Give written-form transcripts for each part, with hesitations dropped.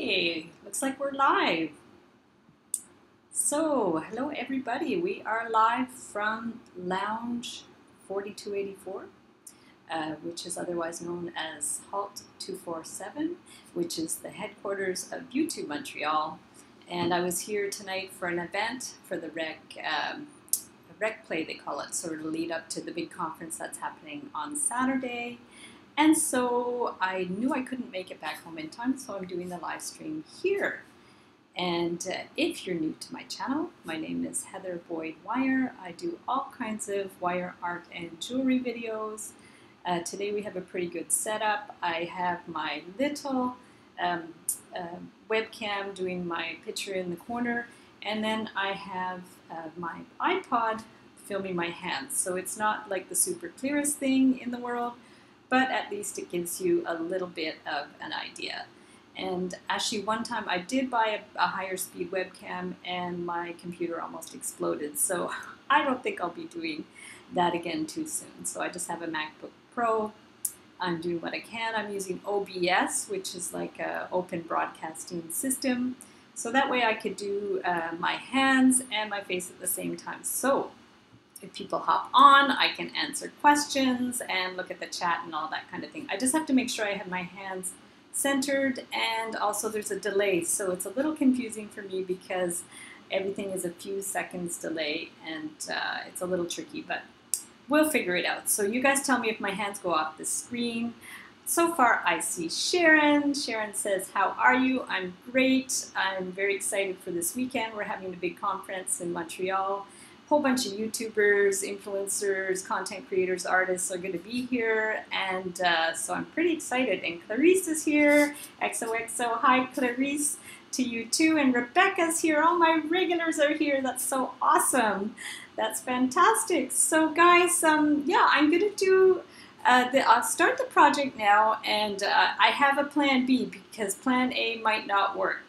Okay, looks like we're live. So, hello everybody. We are live from Lounge 4284, which is otherwise known as Halt 247, which is the headquarters of YouTube Montreal. And I was here tonight for an event for the rec play, they call it, sort of lead up to the big conference that's happening on Saturday. And so I knew I couldn't make it back home in time, so I'm doing the live stream here. And if you're new to my channel, my name is Heather Boyd Wire. I do all kinds of wire art and jewelry videos. Today we have a pretty good setup. I have my little webcam doing my picture in the corner, and then I have my iPod filming my hands. So it's not like the super clearest thing in the world, but at least it gives you a little bit of an idea. And actually one time I did buy a higher speed webcam and my computer almost exploded. So I don't think I'll be doing that again too soon. So I just have a MacBook Pro. I'm doing what I can. I'm using OBS, which is like an open broadcasting system. So that way I could do my hands and my face at the same time. So if people hop on, I can answer questions and look at the chat and all that kind of thing. I just have to make sure I have my hands centered, and also there's a delay. So it's a little confusing for me because everything is a few seconds delay, and it's a little tricky, but we'll figure it out. So you guys tell me if my hands go off the screen. So far I see Sharon. Sharon says, how are you? I'm great. I'm very excited for this weekend. We're having a big conference in Montreal. Whole bunch of YouTubers, influencers, content creators, artists are going to be here, and so I'm pretty excited. And Clarice is here. XOXO, hi Clarice to you too. And Rebecca's here. All my regulars are here. That's so awesome. That's fantastic. So guys, yeah, I'm going to do I'll start the project now, and I have a plan B because plan A might not work.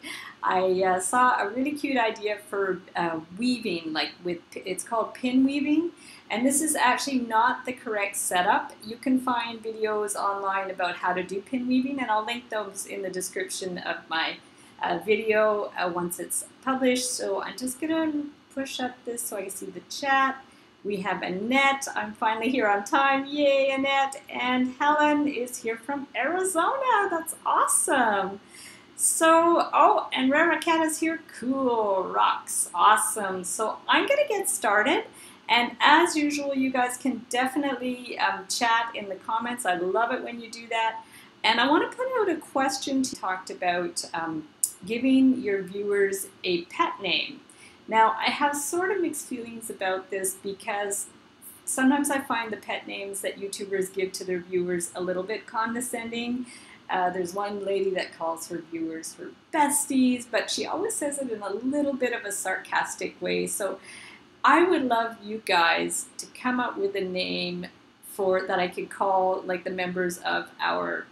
I saw a really cute idea for weaving, like it's called pin weaving, and this is actually not the correct setup. You can find videos online about how to do pin weaving, and I'll link those in the description of my video once it's published. So I'm just gonna push up this so I can see the chat. We have Annette. I'm finally here on time. Yay, Annette. And Helen is here from Arizona. That's awesome. So, oh, and Rara Cat is here. Cool, rocks, awesome. So I'm gonna get started, and as usual, you guys can definitely chat in the comments. I love it when you do that. And I want to put out a question to talked about giving your viewers a pet name. Now, I have sort of mixed feelings about this because sometimes I find the pet names that YouTubers give to their viewers a little bit condescending. There's one lady that calls her viewers her besties, but she always says it in a little bit of a sarcastic way. So I would love you guys to come up with a name that I could call like the members of our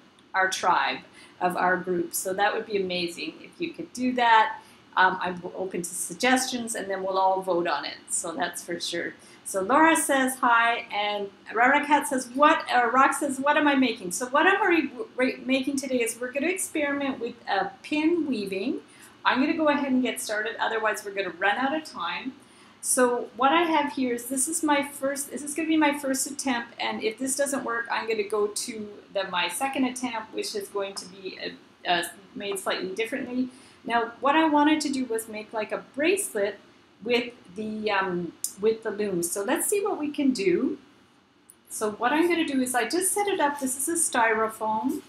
tribe, of our group. So that would be amazing if you could do that. I'm open to suggestions, and then we'll all vote on it. So that's for sure. So Laura says hi, and Rara Cat says Rock says, what am I making? So what I'm making today is we're going to experiment with pin weaving. I'm going to go ahead and get started, otherwise we're going to run out of time. So what I have here is this is going to be my first attempt, and if this doesn't work, I'm going to go to my second attempt, which is going to be made slightly differently. Now, what I wanted to do was make like a bracelet with the loom. So let's see what we can do. So what I'm going to do is I just set it up. This is a styrofoam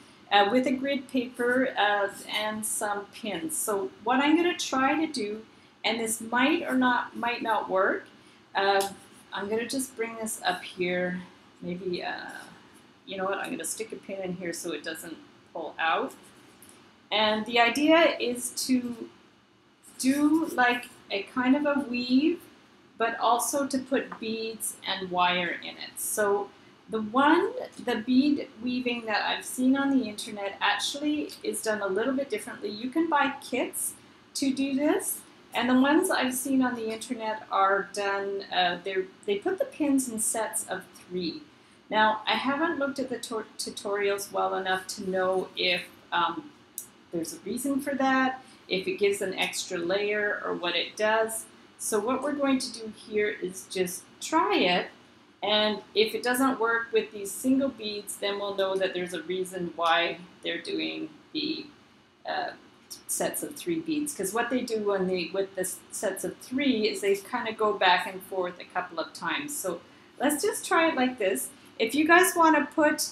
with a grid paper and some pins. So what I'm going to try to do, and this might not work. I'm going to just bring this up here. Maybe you know what? I'm going to stick a pin in here so it doesn't pull out. And the idea is to do like a kind of a weave, but also to put beads and wire in it. So the bead weaving that I've seen on the internet actually is done a little bit differently. You can buy kits to do this, and the ones I've seen on the internet are done, they put the pins in sets of 3. Now, I haven't looked at the tutorials well enough to know if there's a reason for that, if it gives an extra layer or what it does. So what we're going to do here is just try it, and if it doesn't work with these single beads, then we'll know that there's a reason why they're doing the sets of 3 beads. Because what they do with the sets of 3 is they kind of go back and forth a couple of times. So let's just try it like this. If you guys want to put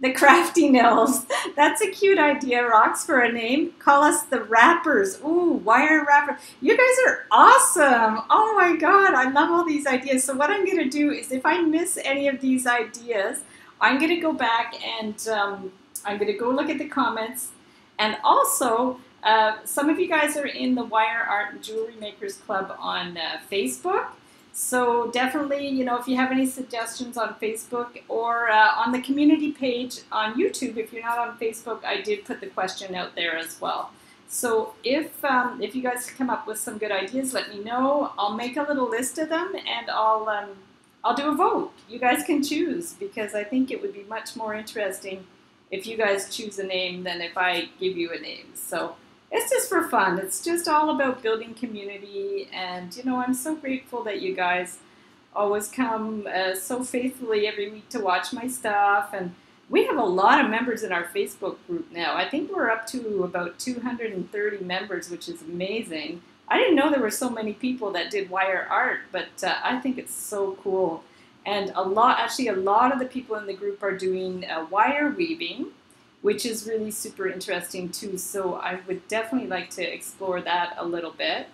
the crafty nails, that's a cute idea, Rox, for a name. Call us the Rappers. Ooh, wire wrapper. You guys are awesome. Oh my God, I love all these ideas. So what I'm going to do is if I miss any of these ideas, I'm going to go back and I'm going to go look at the comments. And also, some of you guys are in the Wire Art and Jewelry Makers Club on Facebook. So definitely, you know, if you have any suggestions on Facebook or on the community page on YouTube, if you're not on Facebook, I did put the question out there as well. So if you guys come up with some good ideas, let me know. I'll make a little list of them and I'll do a vote. You guys can choose, because I think it would be much more interesting if you guys choose a name than if I give you a name. So it's just for fun. It's just all about building community, and you know, I'm so grateful that you guys always come so faithfully every week to watch my stuff. And we have a lot of members in our Facebook group now. I think we're up to about 230 members, which is amazing. I didn't know there were so many people that did wire art, but I think it's so cool. And a lot of the people in the group are doing wire weaving, which is really super interesting too. So I would definitely like to explore that a little bit,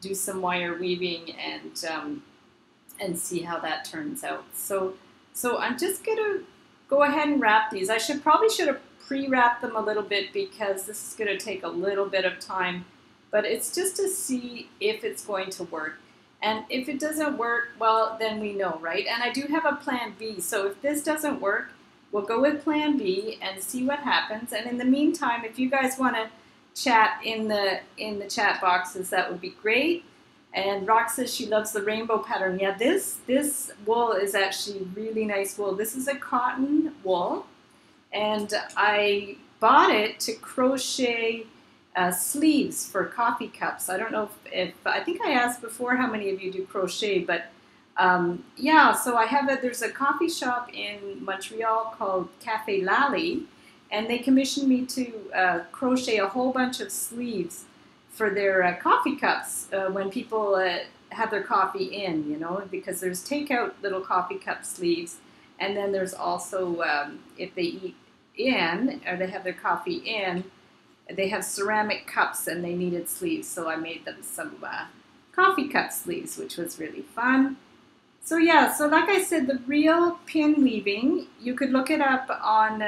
do some wire weaving, and see how that turns out. So I'm just gonna go ahead and wrap these. I probably should have pre-wrapped them a little bit, because this is gonna take a little bit of time, but it's just to see if it's going to work. And if it doesn't work, well, then we know, right? And I do have a plan B. So if this doesn't work, we'll go with plan B and see what happens. And in the meantime, if you guys want to chat in the chat boxes, that would be great. And Rox says she loves the rainbow pattern. Yeah, this wool is actually really nice wool. This is a cotton wool, and I bought it to crochet sleeves for coffee cups. I don't know if I think I asked before how many of you do crochet, but yeah, so I have there's a coffee shop in Montreal called Cafe Lally, and they commissioned me to crochet a whole bunch of sleeves for their coffee cups when people have their coffee in, you know, because there's takeout little coffee cup sleeves, and then there's also if they eat in, or they have their coffee in, they have ceramic cups and they needed sleeves, so I made them some coffee cup sleeves, which was really fun. So yeah, so like I said, the real pin weaving, you could look it up on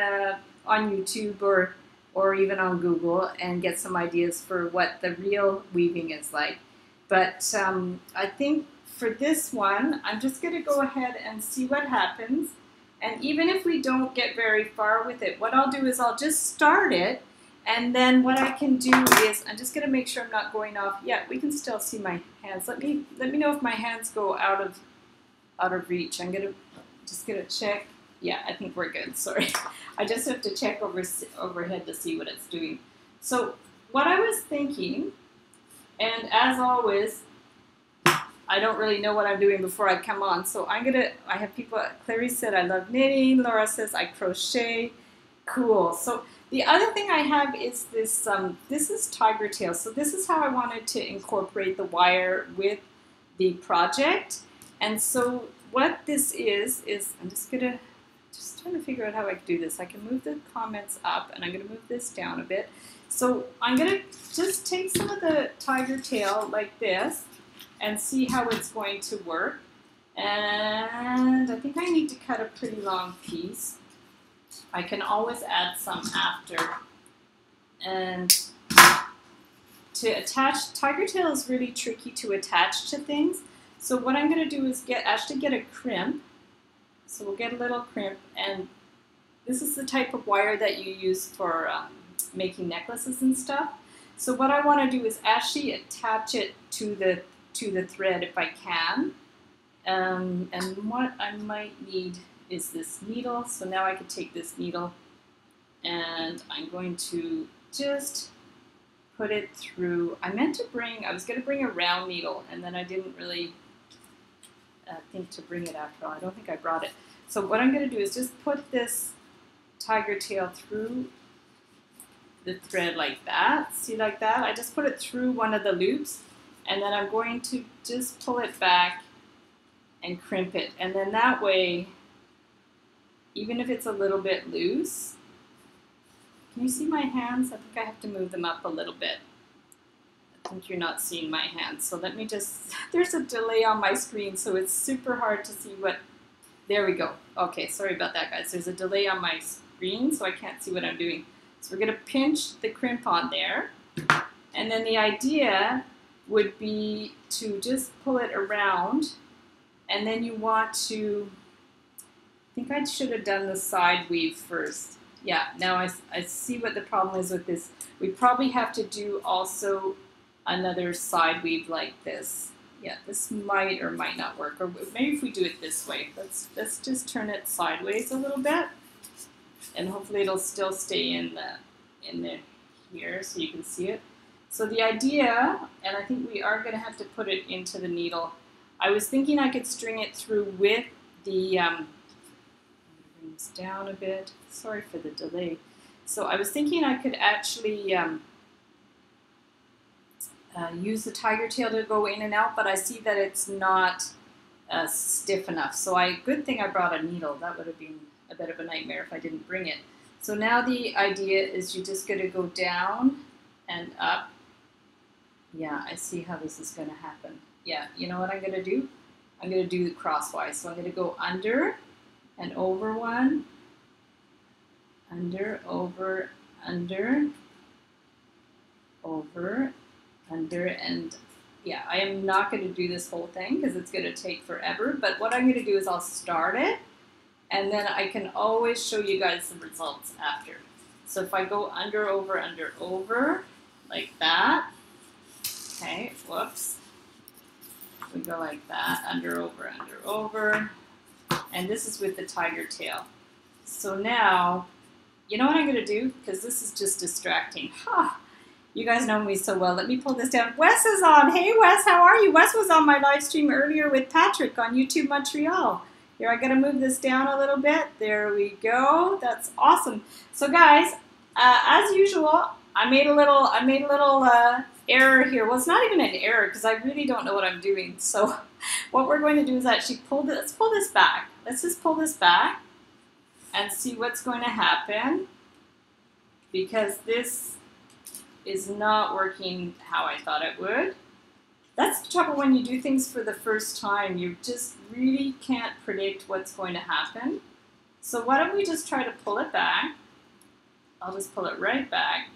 YouTube or even on Google and get some ideas for what the real weaving is like. But I think for this one, I'm just going to go ahead and see what happens. And even if we don't get very far with it, what I'll do is I'll just start it. And then what I can do is, I'm just going to make sure I'm not going off. Yeah, we can still see my hands. Let me know if my hands go out of reach. I'm just gonna check. Yeah, I think we're good. Sorry, I just have to check overhead to see what it's doing. So what I was thinking, and as always, I don't really know what I'm doing before I come on. So I have people. Clarice said I love knitting. Laura says I crochet. Cool. So the other thing I have is this. This is tiger tail. So this is how I wanted to incorporate the wire with the project. And so what this is I'm just trying to figure out how I can do this. I can move the comments up, and I'm going to move this down a bit. So I'm going to just take some of the tiger tail like this and see how it's going to work. And I think I need to cut a pretty long piece. I can always add some after. And to attach, tiger tail is really tricky to attach to things. So what I'm going to do is actually get a crimp. So we'll get a little crimp, and this is the type of wire that you use for making necklaces and stuff. So what I want to do is actually attach it to the thread if I can. And what I might need is this needle. So now I could take this needle, and I'm going to just put it through. I was going to bring a round needle, and then I didn't really think to bring it after all. I don't think I brought it. So what I'm going to do is just put this tiger tail through the thread like that. See, like that? I just put it through one of the loops, and then I'm going to just pull it back and crimp it. And then that way, even if it's a little bit loose, can you see my hands? I think I have to move them up a little bit. I think you're not seeing my hands. So let me just, there's a delay on my screen, so it's super hard to see what, there we go. Okay, sorry about that, guys. There's a delay on my screen, so I can't see what I'm doing. So we're going to pinch the crimp on there. And then the idea would be to just pull it around. And then you want to, I think I should have done the side weave first. Yeah, now I see what the problem is with this. We probably have to do also another side weave like this. Yeah, this might or might not work. Or maybe if we do it this way. Let's just turn it sideways a little bit. And hopefully it'll still stay in the here so you can see it. So the idea, and I think we are going to have to put it into the needle. I was thinking I could string it through with the, bring this down a bit. Sorry for the delay. So I was thinking I could actually use the tiger tail to go in and out, but I see that it's not stiff enough. So good thing I brought a needle. That would have been a bit of a nightmare if I didn't bring it. So now the idea is you're just going to go down and up. Yeah, I see how this is going to happen. Yeah, you know what I'm going to do? I'm going to do it crosswise. So I'm going to go under and over one, under, over, under, over, under, and yeah, I am not going to do this whole thing because it's going to take forever. But what I'm going to do is I'll start it, and then I can always show you guys the results after. So if I go under, over, like that, okay, whoops. We go like that, under, over, and this is with the tiger tail. So now, you know what I'm going to do? Because this is just distracting. You guys know me so well. Let me pull this down. Wes is on. Hey, Wes, how are you? Wes was on my live stream earlier with Patrick on YouTube Montreal. Here, I got to move this down a little bit. There we go. That's awesome. So, guys, as usual, I made a little error here. Well, it's not even an error because I really don't know what I'm doing. So, what we're going to do is actually let's pull this back. Let's just pull this back and see what's going to happen, because this is not working how I thought it would. That's the trouble when you do things for the first time. You just really can't predict what's going to happen. So why don't we just try to pull it back? I'll just pull it right back,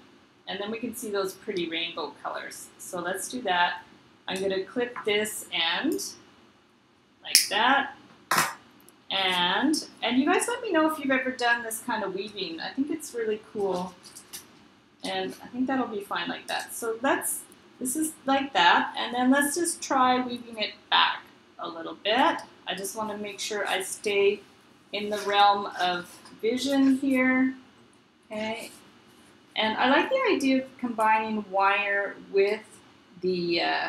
and then we can see those pretty rainbow colors. So let's do that. I'm going to clip this end like that. And you guys let me know if you've ever done this kind of weaving. I think it's really cool. And I think that'll be fine like that. So this is like that. And then let's just try weaving it back a little bit. I just want to make sure I stay in the realm of vision here. Okay. And I like the idea of combining wire with the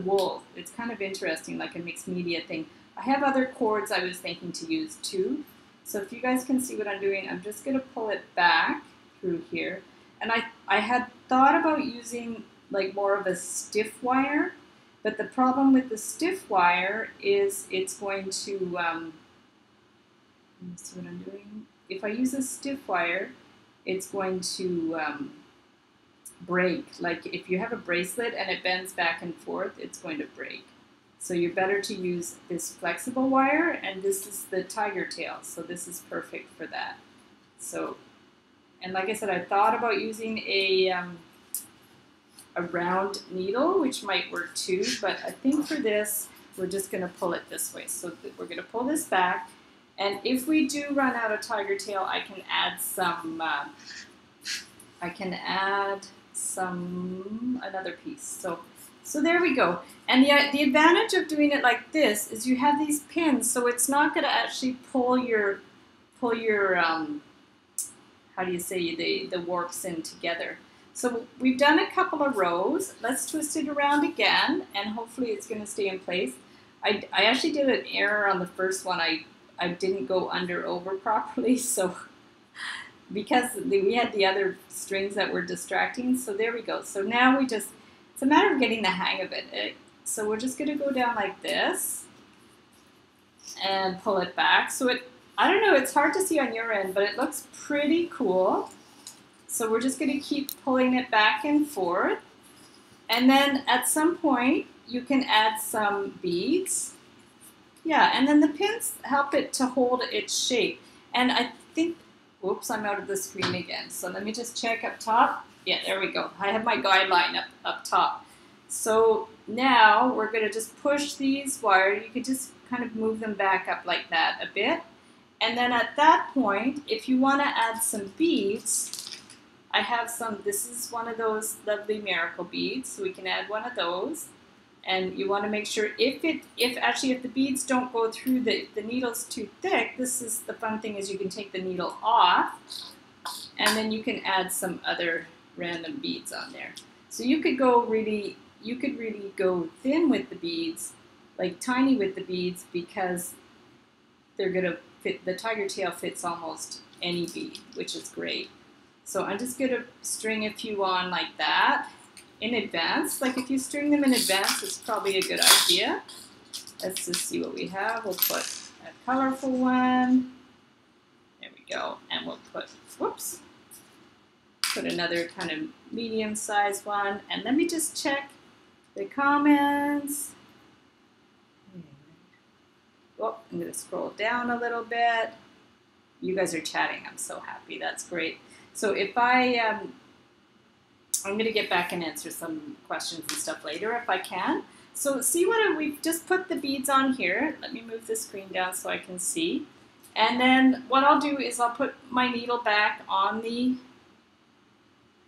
wool. It's kind of interesting, like a mixed media thing. I have other cords I was thinking to use too. So if you guys can see what I'm doing, I'm just going to pull it back through here. And I had thought about using like more of a stiff wire, but the problem with the stiff wire is it's going to, let me see what I'm doing. If I use a stiff wire, it's going to break. Like if you have a bracelet and it bends back and forth, it's going to break. So you're better to use this flexible wire, and this is the tiger tail, so this is perfect for that. So, and like I said, I thought about using a round needle, which might work too, but I think for this, we're just going to pull it this way. So we're going to pull this back, and if we do run out of tiger tail, I can add another piece. So there we go. And the advantage of doing it like this is you have these pins, so it's not going to actually pull your how do you say, the warps in together. So we've done a couple of rows. Let's twist it around again, and hopefully it's going to stay in place. I actually did an error on the first one. I didn't go under over properly, so because we had the other strings that were distracting. So there we go. So now it's a matter of getting the hang of it. So we're just going to go down like this and pull it back. So I don't know, it's hard to see on your end, but it looks pretty cool. So we're just going to keep pulling it back and forth. And then at some point, you can add some beads. Yeah, and then the pins help it to hold its shape. And I think, whoops, I'm out of the screen again. So let me just check up top. Yeah, there we go. I have my guideline up top. So now we're going to just push these wires. You could just kind of move them back up like that a bit. And then at that point, if you want to add some beads, I have some, this is one of those lovely miracle beads, so we can add one of those. And you want to make sure if the beads don't go through, the needle's too thick, this is the fun thing, is you can take the needle off and then you can add some other random beads on there. So you could really go thin with the beads, like tiny with the beads, because they're gonna fit, the tiger tail fits almost any bead, which is great. So I'm just gonna string a few on like that in advance. Like if you string them in advance, it's probably a good idea. Let's just see what we have. We'll put a colorful one. There we go. And we'll put, whoops, put another kind of medium-sized one. And let me just check the comments. Oh, I'm going to scroll down a little bit. You guys are chatting. I'm so happy. That's great. So if I'm going to get back and answer some questions and stuff later if I can. So see what we've just put the beads on here. Let me move the screen down so I can see. And then what I'll do is I'll put my needle back on the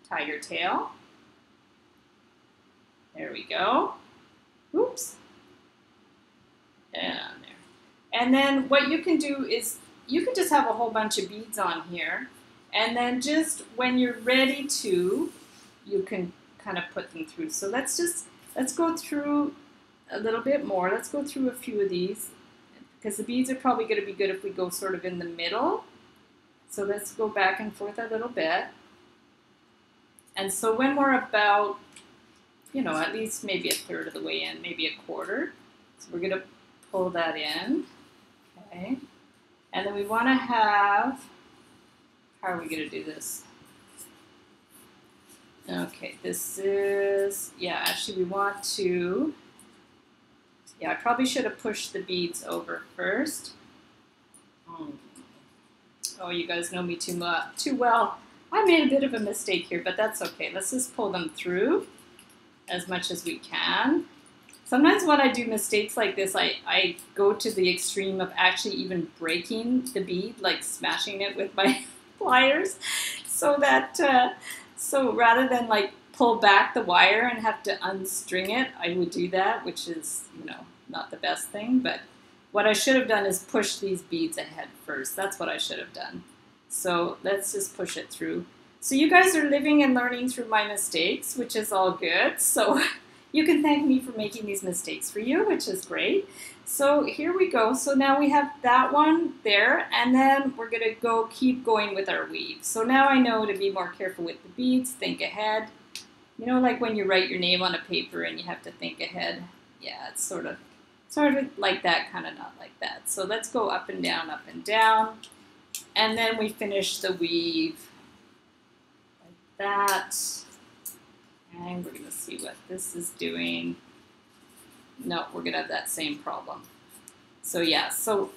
tiger tail. There we go. Oops. And there. And then what you can do is you can just have a whole bunch of beads on here. And then just when you're ready to, you can kind of put them through. So let's go through a little bit more. Let's go through a few of these, because the beads are probably going to be good if we go sort of in the middle. So let's go back and forth a little bit. And so when we're about, you know, at least maybe a third of the way in, maybe a quarter, so we're going to pull that in. Okay. And then we want to have, how are we going to do this? Okay, this is, yeah, actually we want to, yeah, I probably should have pushed the beads over first. Oh, you guys know me too well. I made a bit of a mistake here, but that's okay. Let's just pull them through as much as we can. Sometimes when I do mistakes like this, I go to the extreme of actually even breaking the bead, like smashing it with my pliers, so that, so rather than like pull back the wire and have to unstring it, I would do that, which is, you know, not the best thing. But what I should have done is push these beads ahead first. That's what I should have done. So let's just push it through. So you guys are living and learning through my mistakes, which is all good. So you can thank me for making these mistakes for you, which is great. So here we go. So now we have that one there, and then we're gonna keep going with our weave. So now I know to be more careful with the beads, think ahead. You know, like when you write your name on a paper and you have to think ahead. Yeah, it's sort of like that, kind of not like that. So let's go up and down, and then we finish the weave like that. And we're gonna see what this is doing. No, we're gonna have that same problem. So yeah, so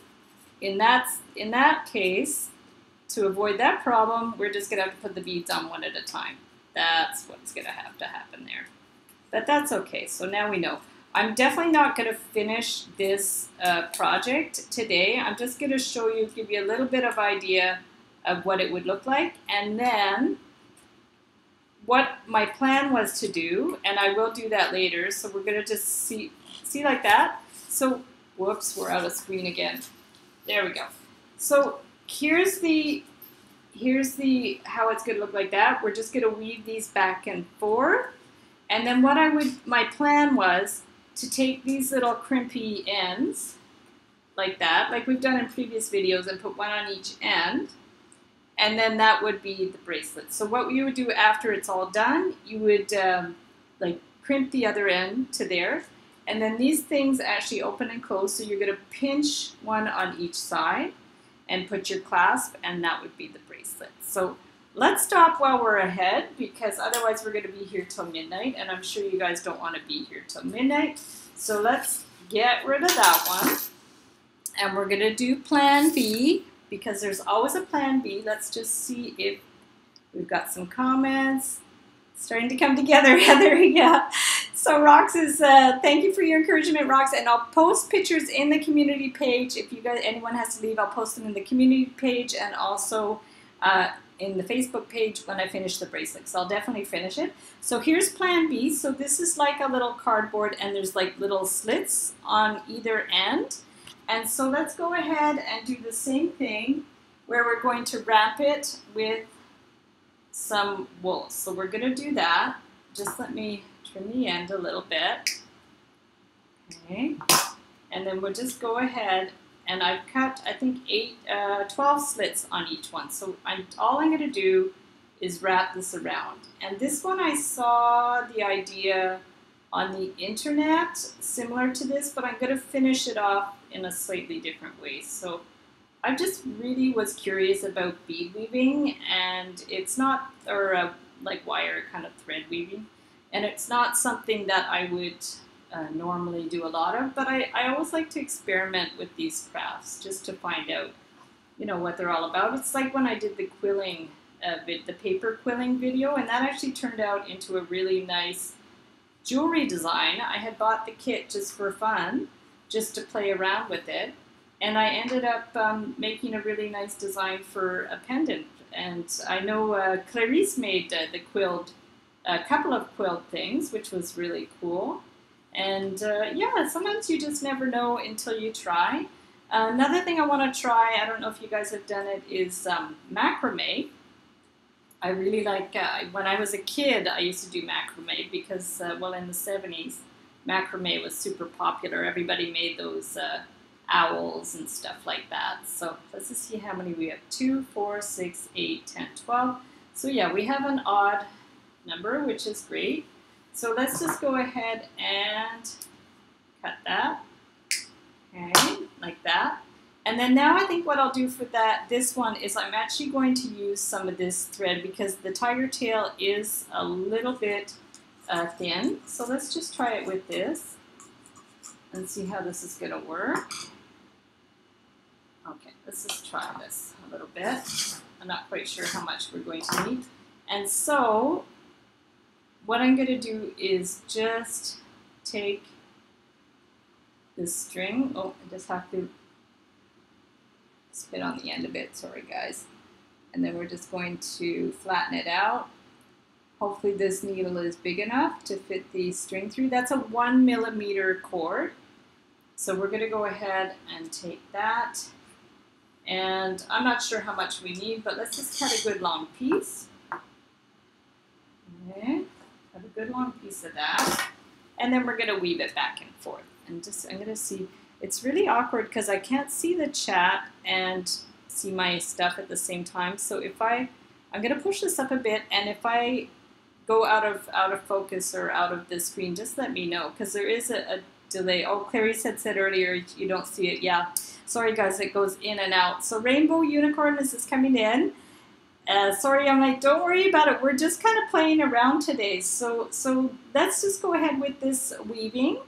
in that case, to avoid that problem, we're just gonna have to put the beads on one at a time. That's what's gonna have to happen there. But that's okay, so now we know. I'm definitely not gonna finish this project today. I'm just gonna show you, give you a little bit of idea of what it would look like, and then what my plan was to do, and I will do that later. So we're gonna just see like that. So, whoops, we're out of screen again. There we go. So here's the here's how it's going to look like that. We're just going to weave these back and forth. And then my plan was to take these little crimpy ends like that, like we've done in previous videos, and put one on each end. And then that would be the bracelet. So what you would do after it's all done, you would like crimp the other end to there. And then these things actually open and close. So you're going to pinch one on each side and put your clasp, and that would be the bracelet. So let's stop while we're ahead, because otherwise we're going to be here till midnight, and I'm sure you guys don't want to be here till midnight. So let's get rid of that one, and we're going to do plan B, because there's always a plan B. Let's just see if we've got some comments. Starting to come together, Heather. Yeah. So Rox is, thank you for your encouragement, Rox. And I'll post pictures in the community page. If you guys, anyone has to leave, I'll post them in the community page and also in the Facebook page when I finish the bracelet. So I'll definitely finish it. So here's plan B. So this is like a little cardboard, and there's like little slits on either end. And so let's go ahead and do the same thing, where we're going to wrap it with some wool. So we're going to do that. Just let me trim the end a little bit. Okay. And then we'll just go ahead, and I've cut, I think, 12 slits on each one. So all I'm going to do is wrap this around. And this one I saw the idea on the internet, similar to this, but I'm going to finish it off in a slightly different way. So I just really was curious about bead weaving, and it's not, or like wire kind of thread weaving, and it's not something that I would normally do a lot of, but I always like to experiment with these crafts just to find out, you know, what they're all about. It's like when I did the quilling, the paper quilling video, and that actually turned out into a really nice jewelry design. I had bought the kit just for fun, just to play around with it. And I ended up making a really nice design for a pendant. And I know Clarice made the quilled, a couple of quilled things, which was really cool. And yeah, sometimes you just never know until you try. Another thing I want to try, I don't know if you guys have done it, is macrame. I really like, when I was a kid, I used to do macrame because, well, in the 70s, macrame was super popular. Everybody made those owls and stuff like that. So let's just see how many we have. 2, 4, 6, 8, 10, 12. So yeah, we have an odd number, which is great. So let's just go ahead and cut that. Okay, like that. And then now I think what I'll do for this one is I'm actually going to use some of this thread because the tiger tail is a little bit thin. So let's just try it with this and see how this is going to work. Okay, let's just try this a little bit. I'm not quite sure how much we're going to need. And so what I'm going to do is just take this string. Oh, I just have to spit on the end of it. Sorry, guys. And then we're just going to flatten it out. Hopefully this needle is big enough to fit the string through. That's a 1 millimeter cord. So we're going to go ahead and take that. And I'm not sure how much we need, but let's just cut a good long piece. Okay, cut a good long piece of that. And then we're going to weave it back and forth. And just, I'm going to see, it's really awkward because I can't see the chat and see my stuff at the same time. So if I'm going to push this up a bit, and if I go out of focus or out of the screen, just let me know, because there is a delay. Oh, Clarice had said earlier you don't see it. Yeah, sorry guys, it goes in and out. So Rainbow Unicorn is just coming in. Sorry, I'm like, don't worry about it. We're just kind of playing around today. So let's just go ahead with this weaving.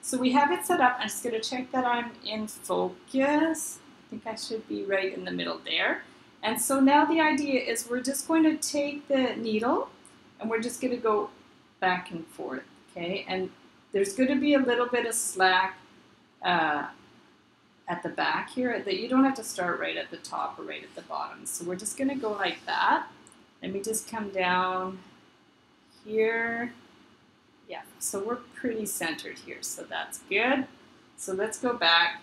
So we have it set up. I'm just going to check that I'm in focus. I think I should be right in the middle there. And so now the idea is we're just going to take the needle and we're just going to go back and forth, okay? And there's going to be a little bit of slack at the back here. That you don't have to start right at the top or right at the bottom. So we're just going to go like that. Let me just come down here. Yeah, so we're pretty centered here, so that's good. So let's go back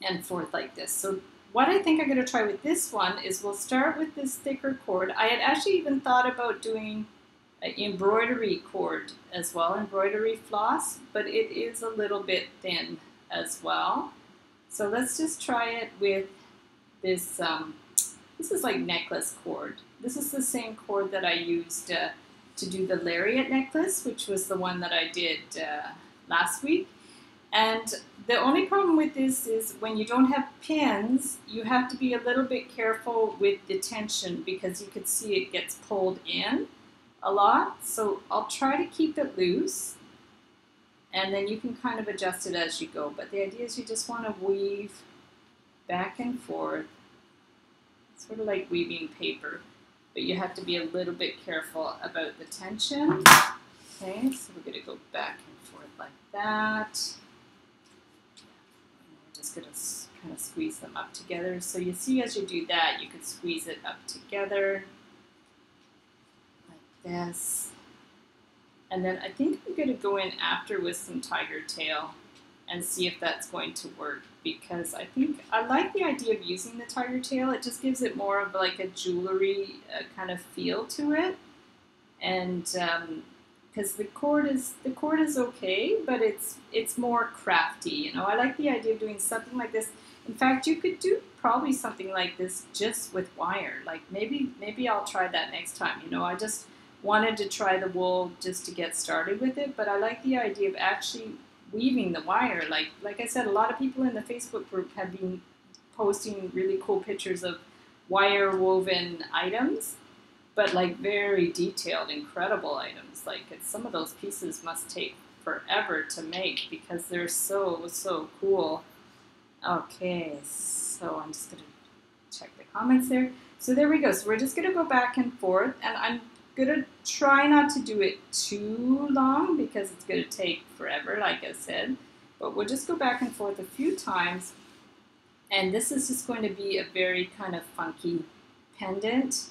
and forth like this. So what I think I'm going to try with this one is we'll start with this thicker cord. I had actually even thought about doing an embroidery cord as well, embroidery floss, but it is a little bit thin as well. So let's just try it with this, this is like necklace cord. This is the same cord that I used to do the lariat necklace, which was the one that I did last week. And the only problem with this is when you don't have pins, you have to be a little bit careful with the tension because you can see it gets pulled in a lot. So I'll try to keep it loose, and then you can kind of adjust it as you go. But the idea is you just want to weave back and forth, sort of like weaving paper, but you have to be a little bit careful about the tension. Okay, so we're going to go back and forth like that. Just going to kind of squeeze them up together. So you see as you do that, you can squeeze it up together like this. And then I think I'm going to go in after with some tiger tail and see if that's going to work, because I think I like the idea of using the tiger tail. It just gives it more of like a jewelry kind of feel to it. And because the cord is okay, but it's more crafty. You know, I like the idea of doing something like this. In fact, you could do probably something like this just with wire. Like maybe I'll try that next time. You know, I just wanted to try the wool just to get started with it, but I like the idea of actually weaving the wire. Like I said, a lot of people in the Facebook group have been posting really cool pictures of wire woven items, but like very detailed, incredible items. Like some of those pieces must take forever to make because they're so cool. Okay, so I'm just gonna check the comments there. So there we go. So we're just gonna go back and forth, and I'm gonna try not to do it too long because it's gonna take forever, like I said. But we'll just go back and forth a few times, and this is just going to be a very kind of funky pendant.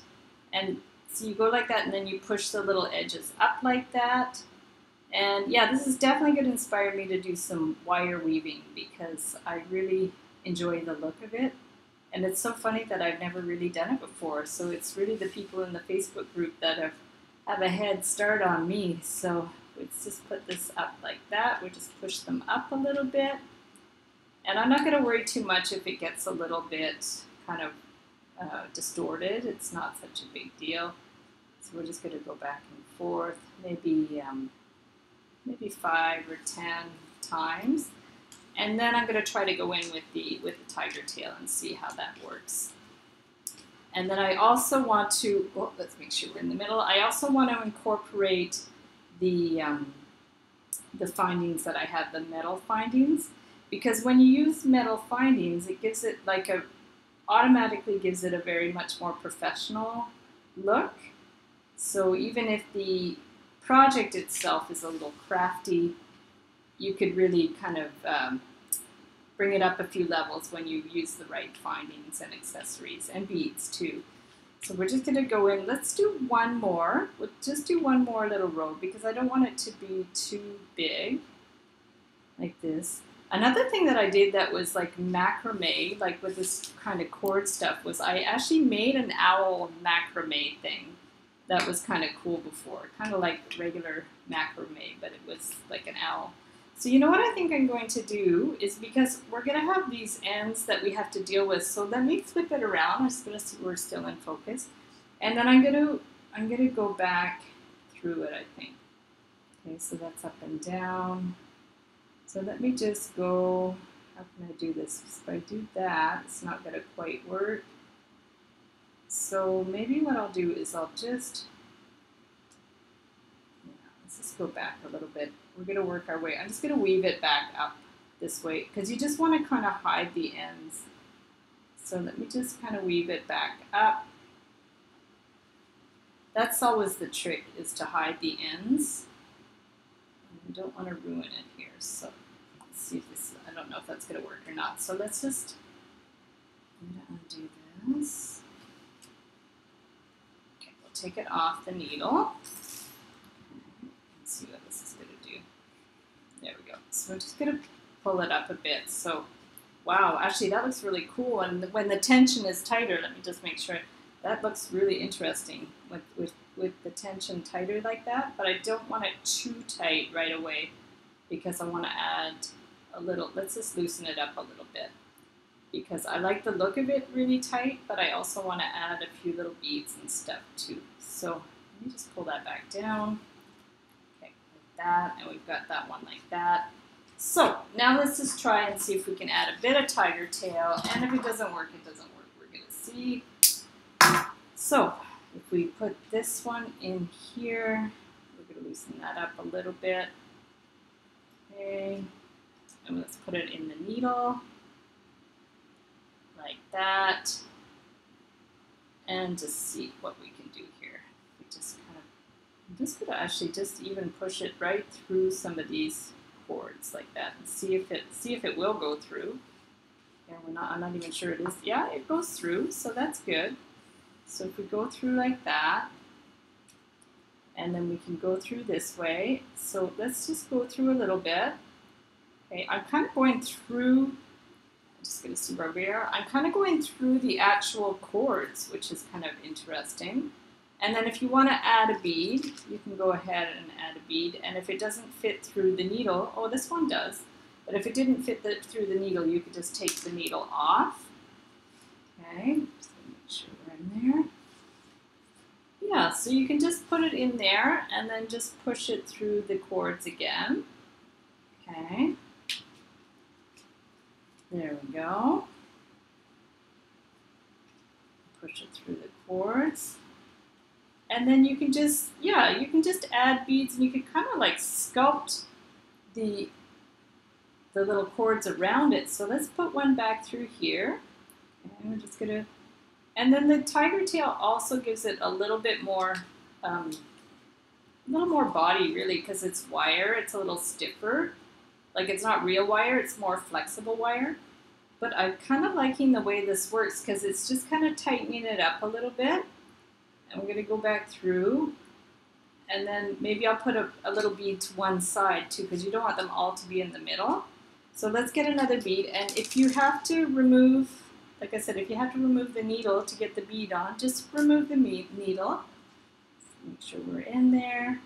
And so you go like that, and then you push the little edges up like that. And yeah, this is definitely going to inspire me to do some wire weaving because I really enjoy the look of it. And it's so funny that I've never really done it before. So it's really the people in the Facebook group that have a head start on me. So let's just put this up like that. We just push them up a little bit. And I'm not going to worry too much if it gets a little bit kind of distorted. It's not such a big deal. So we're just going to go back and forth, maybe 5 or 10 times. And then I'm going to try to go in with the tiger tail and see how that works. And then I also want to, let's make sure we're in the middle. I also want to incorporate the findings that I have, the metal findings, because when you use metal findings, it gives it like automatically gives it a very much more professional look. So even if the project itself is a little crafty, you could really kind of bring it up a few levels when you use the right findings and accessories and beads too. So we're just going to go in. Let's do one more. We'll just do one more little row because I don't want it to be too big, like this. Another thing that I did that was like macrame, like with this kind of cord stuff, was I actually made an owl macrame thing that was kind of cool before. Kind of like regular macrame, but it was like an owl. So you know what I think I'm going to do is, because we're going to have these ends that we have to deal with, so let me flip it around. I'm just going to see we're still in focus. And then I'm going to go back through it, I think. Okay, so that's up and down. So let me just go, how can I do this? If I do that, it's not going to quite work. So maybe what I'll do is I'll just, let's just go back a little bit. We're going to work our way. I'm just going to weave it back up this way because you just want to kind of hide the ends. So let me just kind of weave it back up. That's always the trick, is to hide the ends. I don't want to ruin it here. So let's see if this, I don't know if that's going to work or not. So let's just, I'm going to undo this. Okay, we'll take it off the needle. Let's see what this is going to do. There we go. So I'm just going to pull it up a bit. So Wow, actually that looks really cool. And when the tension is tighter, let me just make sure, that looks really interesting with the tension tighter like that. But I don't want it too tight right away because I want to add a little, let's just loosen it up a little bit. Because I like the look of it really tight, but I also want to add a few little beads and stuff too. So let me just pull that back down. Okay, like that, and we've got that one like that. So now let's just try and see if we can add a bit of tiger tail, and if it doesn't work, it doesn't work. We're gonna see. So if we put this one in here, we're gonna loosen that up a little bit. Okay, and let's put it in the needle. Like that, and just see what we can do here. We just kind of, I'm just gonna actually just even push it right through some of these cords like that, and see if it will go through. Yeah, I'm not even sure it is. Yeah, it goes through, so that's good. So if we go through like that, and then we can go through this way. So let's just go through a little bit. Okay, I'm kind of going through. Just going to see where we are. I'm kind of going through the actual cords, which is kind of interesting. And then if you want to add a bead, you can go ahead and add a bead. And if it doesn't fit through the needle, oh, this one does. But if it didn't fit through the needle, you could just take the needle off. Okay, just make sure we're in there. Yeah, so you can just put it in there and then just push it through the cords again. Okay. There we go. Push it through the cords. And then you can just, yeah, you can just add beads, and you can kind of like sculpt the little cords around it. So let's put one back through here. And we're just gonna, and then the tiger tail also gives it a little bit more, body really, because it's wire. It's a little stiffer. Like it's not real wire, it's more flexible wire. But I'm kind of liking the way this works because it's just kind of tightening it up a little bit. And we're going to go back through. And then maybe I'll put a little bead to one side too, because you don't want them all to be in the middle. So let's get another bead. And if you have to remove, like I said, if you have to remove the needle to get the bead on, just remove the needle. Make sure we're in there.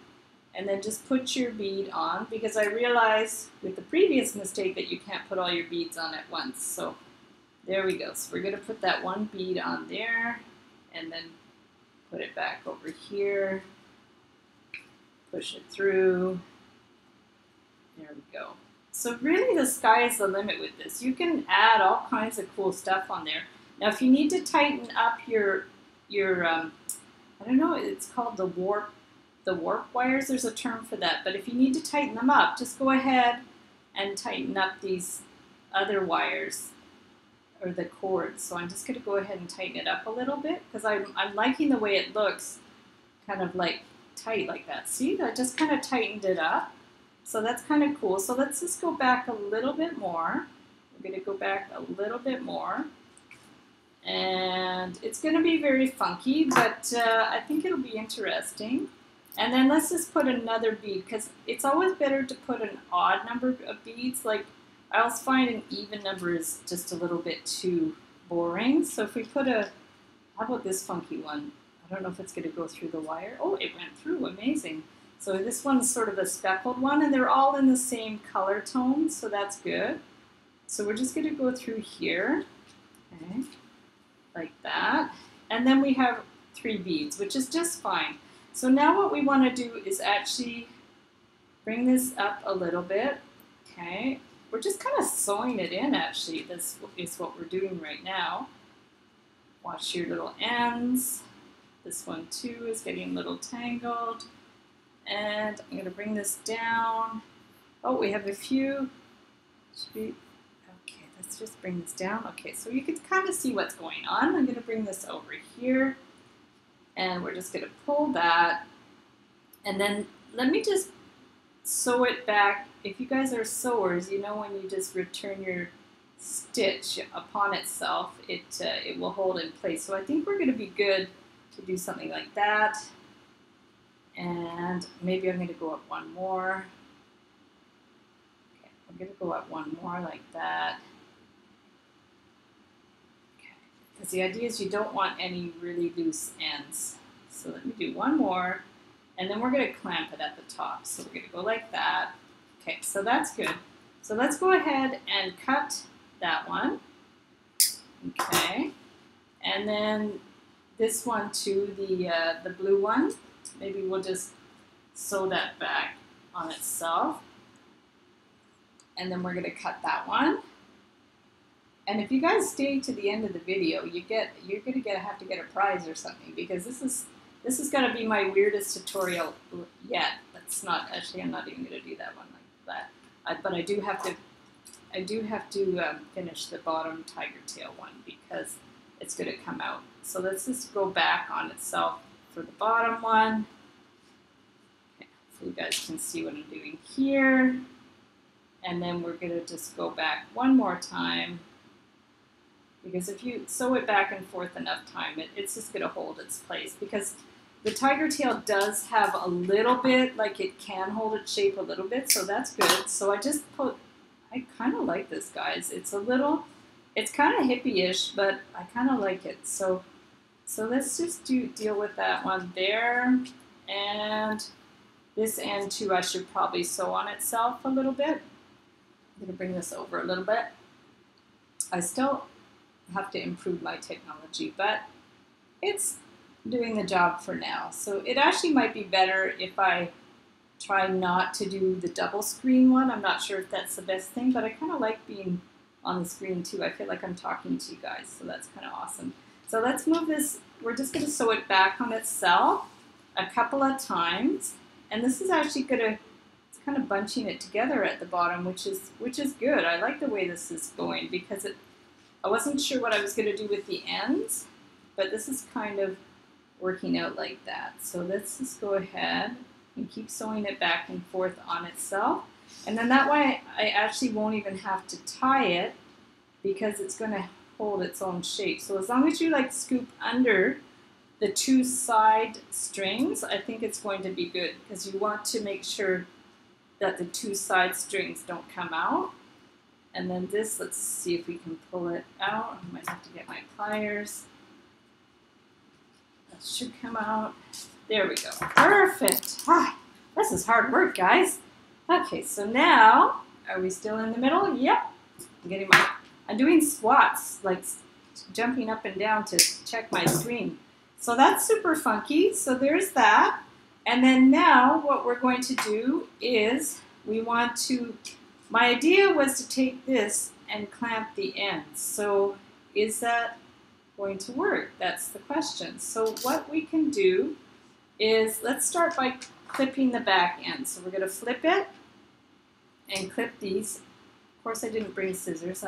And then just put your bead on, because I realized with the previous mistake that you can't put all your beads on at once. So there we go. So we're going to put that one bead on there, and then put it back over here, push it through. There we go. So really the sky is the limit with this. You can add all kinds of cool stuff on there. Now if you need to tighten up your I don't know, it's called the warp wires, there's a term for that, but if you need to tighten them up, just go ahead and tighten up these other wires or the cords. So I'm just going to go ahead and tighten it up a little bit because I'm liking the way it looks, kind of like tight like that. See, I just kind of tightened it up. So that's kind of cool. So let's just go back a little bit more. We're going to go back a little bit more. And it's going to be very funky, but I think it'll be interesting. And then let's just put another bead, because it's always better to put an odd number of beads. Like, I always find an even number is just a little bit too boring. So if we put how about this funky one? I don't know if it's going to go through the wire. Oh, it went through, amazing. So this one's sort of a speckled one, and they're all in the same color tone, so that's good. So we're just going to go through here, okay, like that. And then we have 3 beads, which is just fine. So now what we want to do is actually bring this up a little bit, okay? We're just kind of sewing it in, actually. This is what we're doing right now. Watch your little ends. This one, too, is getting a little tangled. And I'm going to bring this down. Oh, we have a few. Okay, let's just bring this down. Okay, so you can kind of see what's going on. I'm going to bring this over here. And we're just going to pull that. And then let me just sew it back. If you guys are sewers, you know when you just return your stitch upon itself, it will hold in place. So I think we're going to be good to do something like that. And maybe I'm going to go up one more. Okay, I'm going to go up one more like that. because the idea is you don't want any really loose ends. So let me do one more, and then we're going to clamp it at the top. So we're going to go like that. Okay, so that's good. So let's go ahead and cut that one. Okay, and then this one too, the blue one. Maybe we'll just sew that back on itself. And then we're going to cut that one. And if you guys stay to the end of the video, you're going to have to get a prize or something, because this is going to be my weirdest tutorial yet. That's not actually. I'm not even going to do that one like that. But I do have to finish the bottom tiger tail one because it's going to come out. So let's just go back on itself for the bottom one. Okay, so you guys can see what I'm doing here. And then we're going to just go back one more time, because if you sew it back and forth enough time, it's just going to hold its place, because the tiger tail does have a little bit, like it can hold its shape a little bit, so that's good. So I kind of like this, guys. It's kind of hippie-ish, but I kind of like it. So let's just deal with that one there. And this end too, I should probably sew on itself a little bit. I'm going to bring this over a little bit. I still have to improve my technology, but it's doing the job for now. So it actually might be better if I try not to do the double screen one. I'm not sure if that's the best thing, but I kind of like being on the screen too. I feel like I'm talking to you guys, so that's kind of awesome. So let's move this. We're just going to sew it back on itself a couple of times, and this is actually going to, it's kind of bunching it together at the bottom, which is good. I like the way this is going, because I wasn't sure what I was going to do with the ends, but this is kind of working out like that. So let's just go ahead and keep sewing it back and forth on itself. And then that way I actually won't even have to tie it, because it's going to hold its own shape. So as long as you like scoop under the two side strings, I think it's going to be good, because you want to make sure that the two side strings don't come out. And then this, let's see if we can pull it out. I might have to get my pliers. That should come out. There we go. Perfect. Ah, this is hard work, guys. Okay, so now, are we still in the middle? Yep. I'm doing squats, like jumping up and down to check my screen. So that's super funky. So there's that. And then now what we're going to do is my idea was to take this and clamp the ends. So is that going to work? That's the question. So what we can do is, let's start by clipping the back end. So we're going to flip it and clip these. Of course, I didn't bring scissors.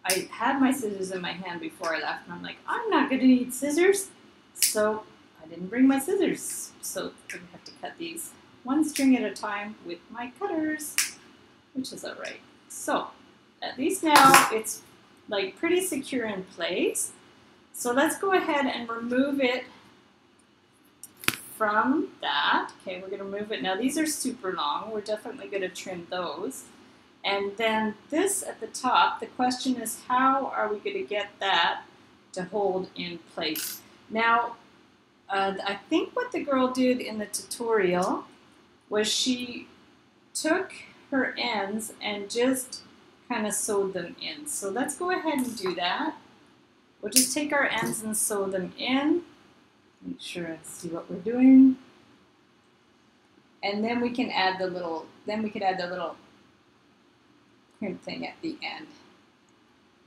I had my scissors in my hand before I left, and I'm like, I'm not going to need scissors. So I didn't bring my scissors. So we have to cut these one string at a time with my cutters, which is all right. So at least now it's like pretty secure in place. So let's go ahead and remove it from that. Okay, we're going to remove it. Now these are super long. We're definitely going to trim those. And then this at the top, the question is, how are we going to get that to hold in place? Now, I think what the girl did in the tutorial was she took her ends and just kind of sewed them in. So let's go ahead and do that. We'll just take our ends and sew them in. Make sure I see what we're doing. And then we can add the little, crimp thing at the end.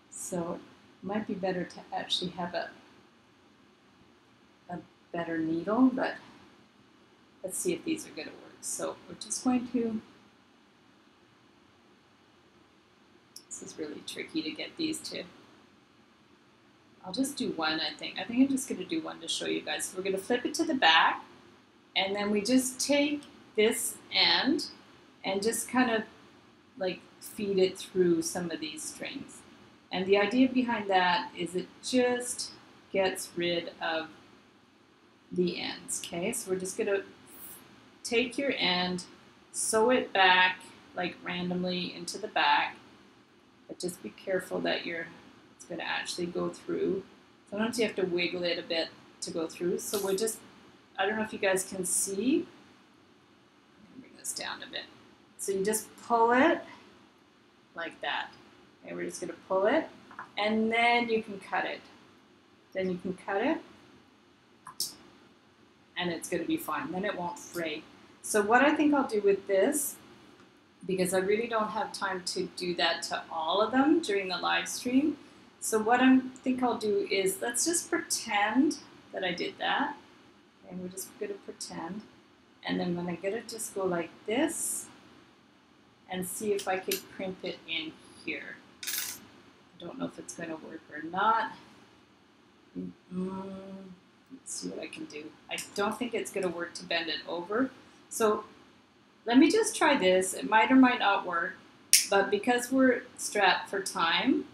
So it might be better to actually have a better needle, but let's see if these are going to work. So we're just going to, this is really tricky to get these to, I'll just do one, I think. I'm just going to do one to show you guys. So we're going to flip it to the back, and then we just take this end and just kind of like feed it through some of these strings. And the idea behind that is it just gets rid of the ends, okay? So we're just going to take your end, sew it back like randomly into the back, but just be careful that it's going to actually go through. Sometimes you have to wiggle it a bit to go through. So we're just, I don't know if you guys can see. Bring this down a bit. So you just pull it like that. Okay, we're just going to pull it, and then you can cut it. Then you can cut it, and it's going to be fine. Then it won't fray. So what I think I'll do with this, because I really don't have time to do that to all of them during the live stream. So what I think I'll do is, let's just pretend that I did that. And we're just going to pretend. And then when I get it, just go like this and see if I could crimp it in here. I don't know if it's going to work or not. Let's see what I can do. I don't think it's going to work to bend it over. So let me just try this. It might or might not work, but because we're strapped for time,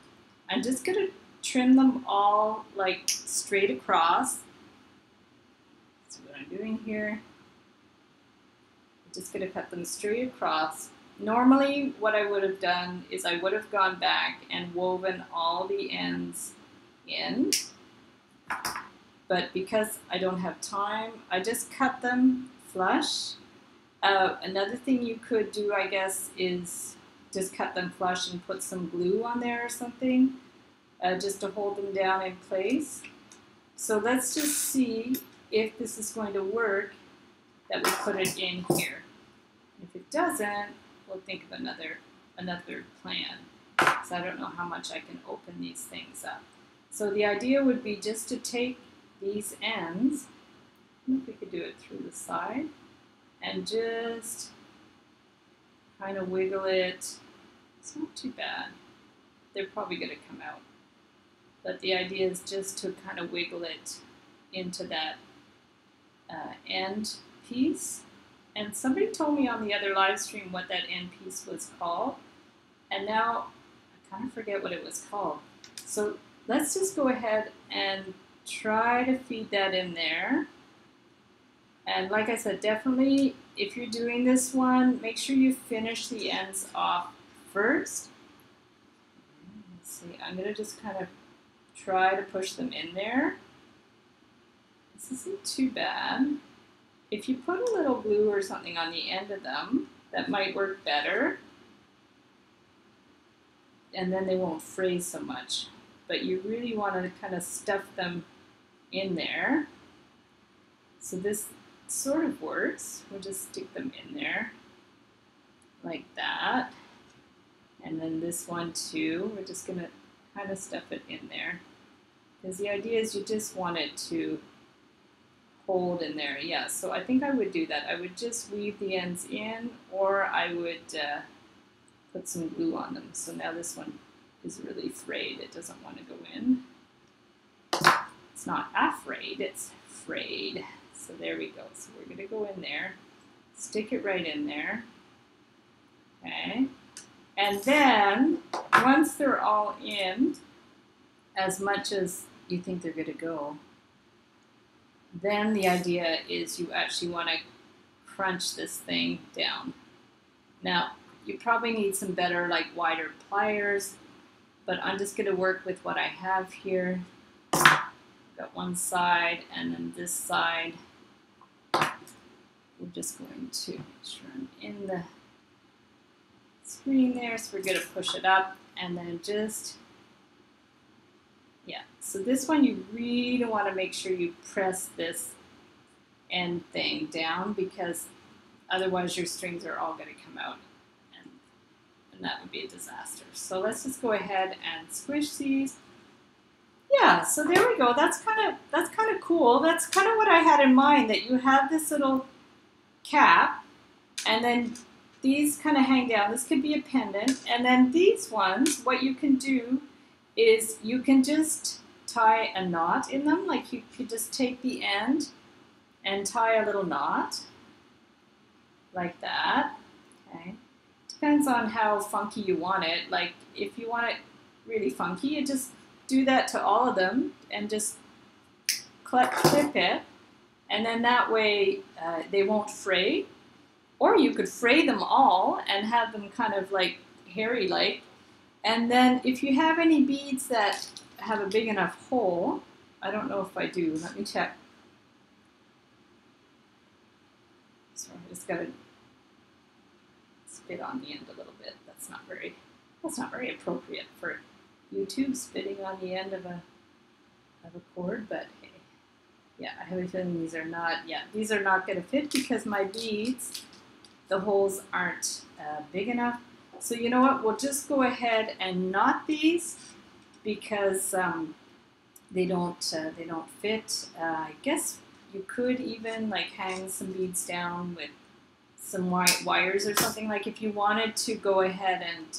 I'm just going to trim them all like straight across. That's what I'm doing here. I'm just going to cut them straight across. Normally what I would have done is I would have gone back and woven all the ends in, but because I don't have time, I just cut them flush. Another thing you could do, I guess, is just cut them flush and put some glue on there or something, just to hold them down in place. So let's just see if this is going to work, that we put it in here. If it doesn't, we'll think of another plan. So I don't know how much I can open these things up. So the idea would be just to take these ends, I think we could do it through the side, and just kind of wiggle it. It's not too bad. They're probably going to come out. But the idea is just to kind of wiggle it into that end piece. And somebody told me on the other live stream what that end piece was called. And now I kind of forget what it was called. So let's just go ahead and try to feed that in there. And like I said, definitely if you're doing this one, make sure you finish the ends off first. Let's see, I'm going to just kind of try to push them in there. This isn't too bad. If you put a little glue or something on the end of them, that might work better. And then they won't fray so much. But you really want to kind of stuff them in there. So this sort of works. We'll just stick them in there like that. And then this one too, we're just going to kind of stuff it in there. Because the idea is you just want it to hold in there. Yeah, so I think I would do that. I would just weave the ends in, or I would put some glue on them. So now this one is really frayed. It doesn't want to go in. It's not afraid, it's frayed. So there we go. So we're going to go in there, stick it right in there. Okay. And then once they're all in, as much as you think they're going to go, then the idea is you actually want to crunch this thing down. Now, you probably need some better, like wider pliers, but I'm just going to work with what I have here. Got one side, and then this side. We're just going to make sure I'm in the screen there, so we're going to push it up, and then just, yeah. So this one, you really want to make sure you press this end thing down, because otherwise your strings are all going to come out, and that would be a disaster. So let's just go ahead and squish these. Yeah, so there we go. That's kind of cool. That's kind of what I had in mind, that you have this little cap, and then these kind of hang down. This could be a pendant, and then these ones, what you can do is you can just tie a knot in them. Like you could just take the end and tie a little knot like that. Okay, depends on how funky you want it. Like if you want it really funky, you just do that to all of them and just clip it, and then that way they won't fray. Or you could fray them all and have them kind of like hairy like. And then if you have any beads that have a big enough hole. I don't know if I do. Let me check. Sorry, I just got to spit on the end a little bit. That's not very appropriate for YouTube, spitting on the end of a cord, but hey. Yeah, I have a feeling these are not going to fit because my beads, the holes aren't big enough. So you know what, we'll just go ahead and knot these because they don't fit. I guess you could even like hang some beads down with some white wires or something. Like if you wanted to go ahead and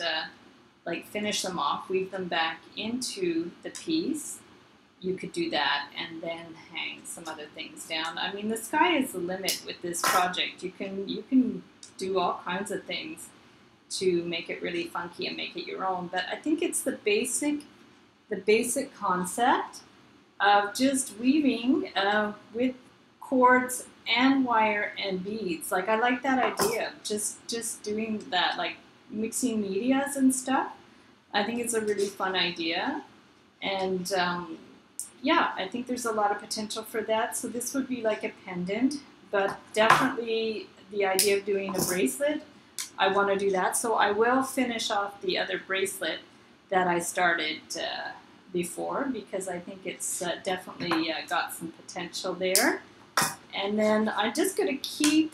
like finish them off, weave them back into the piece, you could do that and then hang some other things down. I mean, the sky is the limit with this project. You can do all kinds of things to make it really funky and make it your own. But I think it's the basic concept of just weaving with cords and wire and beads. Like I like that idea, just doing that, like mixing medias and stuff. I think it's a really fun idea, and yeah, I think there's a lot of potential for that. So this would be like a pendant, but definitely the idea of doing a bracelet, I want to do that. So I will finish off the other bracelet that I started before because I think it's definitely got some potential there. And then I'm just going to keep,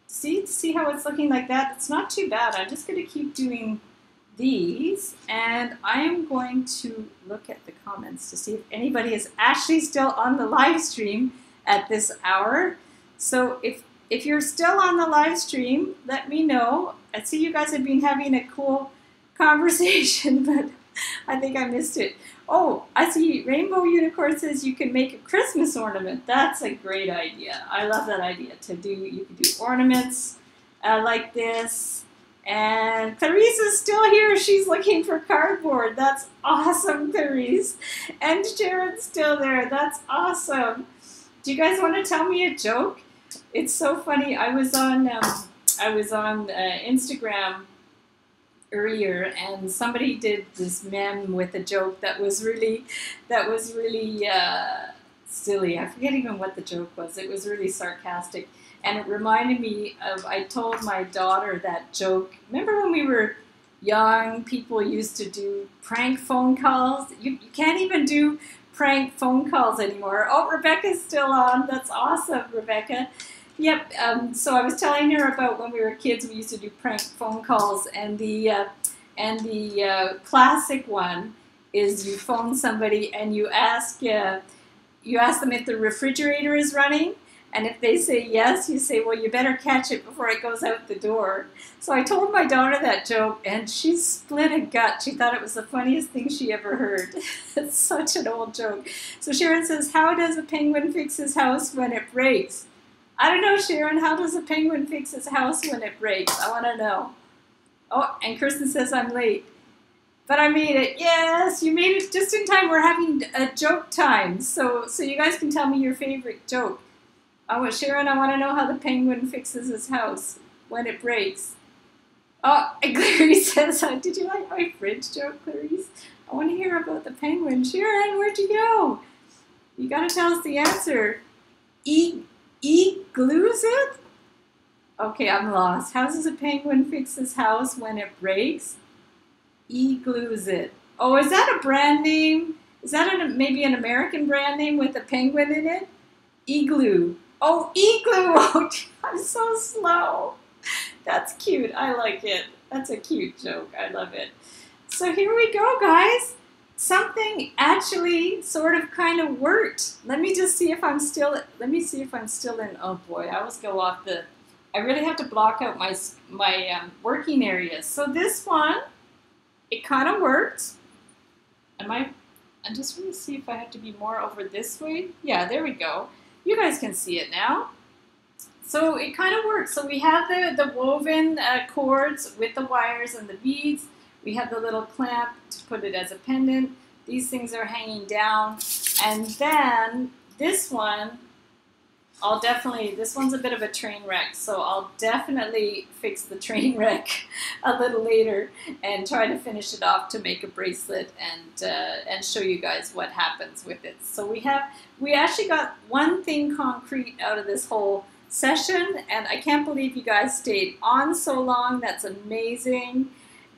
see how it's looking like that? It's not too bad. I'm just going to keep doing these, and I am going to look at the comments to see if anybody is actually still on the live stream at this hour. So if you're still on the live stream, let me know. I see you guys have been having a cool conversation, but I think I missed it. Oh, I see Rainbow Unicorn says you can make a Christmas ornament. That's a great idea. I love that idea to do. You can do ornaments like this. And Clarice is still here. She's looking for cardboard. That's awesome, Clarice. And Sharon's still there. That's awesome. Do you guys want to tell me a joke? It's so funny. I was on Instagram earlier, and somebody did this meme with a joke that was really silly. I forget even what the joke was. It was really sarcastic. And it reminded me of, I told my daughter that joke. Remember when we were young, people used to do prank phone calls? You can't even do prank phone calls anymore. Oh, Rebecca's still on. That's awesome, Rebecca. Yep, so I was telling her about when we were kids, we used to do prank phone calls. And the classic one is you phone somebody and you ask them if the refrigerator is running. And if they say yes, you say, well, you better catch it before it goes out the door. So I told my daughter that joke, and she split a gut. She thought it was the funniest thing she ever heard. It's such an old joke. So Sharon says, how does a penguin fix his house when it breaks? I don't know, Sharon. How does a penguin fix his house when it breaks? I want to know. Oh, and Kirsten says, I'm late. But I made it. Yes, you made it just in time. We're having a joke time. So you guys can tell me your favorite joke. Sharon, I want to know how the penguin fixes his house when it breaks. Oh, and Clarice says, did you like my fridge joke, Clarice? I want to hear about the penguin. Sharon, where'd you go? You got to tell us the answer. Glues it? Okay, I'm lost. How does a penguin fix his house when it breaks? Glues it. Oh, is that a brand name? Is that maybe an American brand name with a penguin in it? Igloo. Oh, igloo! Oh, I'm so slow. That's cute. I like it. That's a cute joke. I love it. So here we go, guys. Something actually sort of kind of worked. Let me just see if I'm still in. Oh boy, I always go off the. I really have to block out my working areas. So this one, it kind of worked. I'm just going to see if I have to be more over this way. Yeah, there we go. You guys can see it now. So it kind of works. So we have the woven cords with the wires and the beads. We have the little clamp to put it as a pendant. These things are hanging down. And then this one I'll definitely, this one's a bit of a train wreck, so I'll definitely fix the train wreck a little later and try to finish it off to make a bracelet and show you guys what happens with it. So we actually got one thing concrete out of this whole session, and I can't believe you guys stayed on so long. That's amazing.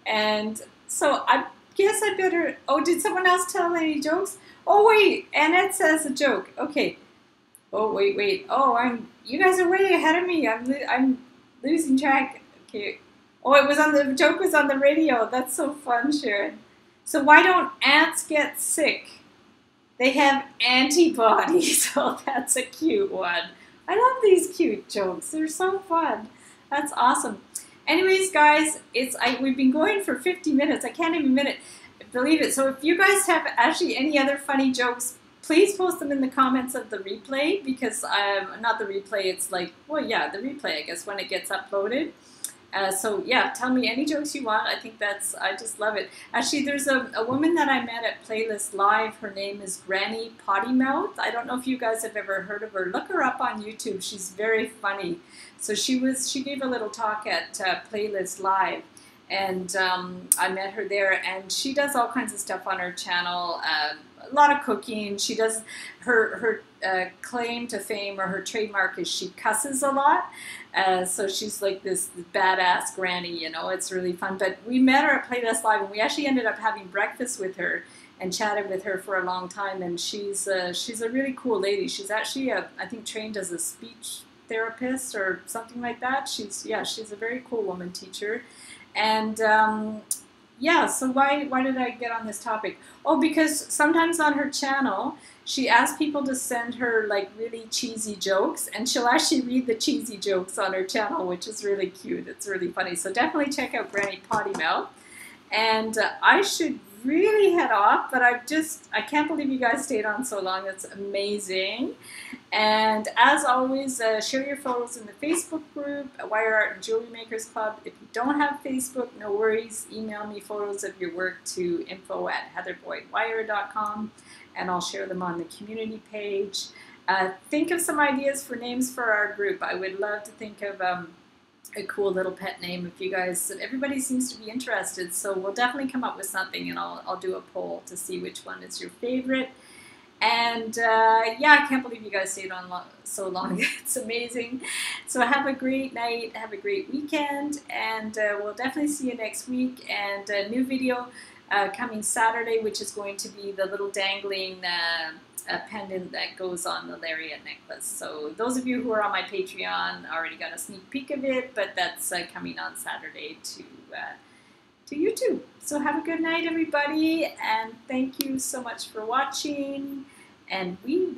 And so I guess I better, oh, did someone else tell any jokes? Oh wait, Annette says a joke. Okay. Oh wait. Oh, you guys are way ahead of me. I'm losing track. Okay. Oh, the joke was on the radio. That's so fun, Sharon. So why don't ants get sick? They have antibodies. Oh, that's a cute one. I love these cute jokes. They're so fun. That's awesome. Anyways, guys, we've been going for 50 minutes. I can't even believe it. So if you guys have actually any other funny jokes, please post them in the comments of the replay, because not the replay, it's like, well, yeah, the replay, I guess, when it gets uploaded. So yeah, tell me any jokes you want. I think I just love it. Actually, there's a woman that I met at Playlist Live. Her name is Granny Potty Mouth. I don't know if you guys have ever heard of her. Look her up on YouTube. She's very funny. So she gave a little talk at Playlist Live. And I met her there, and she does all kinds of stuff on her channel, a lot of cooking. She does, her claim to fame, or her trademark, is she cusses a lot. So she's like this badass granny, you know, it's really fun. But we met her at Playlist Live, and we actually ended up having breakfast with her and chatted with her for a long time. And she's a really cool lady. She's actually, I think, trained as a speech therapist or something like that. She's a very cool woman teacher. And yeah, so why did I get on this topic? Oh, because sometimes on her channel, she asks people to send her like really cheesy jokes, and she'll actually read the cheesy jokes on her channel, which is really cute. It's really funny. So definitely check out Granny Potty Mouth. And I should really head off, but I can't believe you guys stayed on so long. That's amazing. And as always, share your photos in the Facebook group, Wire Art and Jewelry Makers Club. If you don't have Facebook, no worries. Email me photos of your work to info@heatherboydwire.com, and I'll share them on the community page. Think of some ideas for names for our group. I would love to think of a cool little pet name if you guys, everybody seems to be interested. So we'll definitely come up with something, and I'll do a poll to see which one is your favorite. And yeah, I can't believe you guys stayed on so long. It's amazing. So have a great night, have a great weekend, and we'll definitely see you next week. And a new video coming Saturday, which is going to be the little dangling pendant that goes on the lariat necklace. So those of you who are on my Patreon already got a sneak peek of it, but that's coming on Saturday to YouTube. So have a good night, everybody, and thank you so much for watching, and we will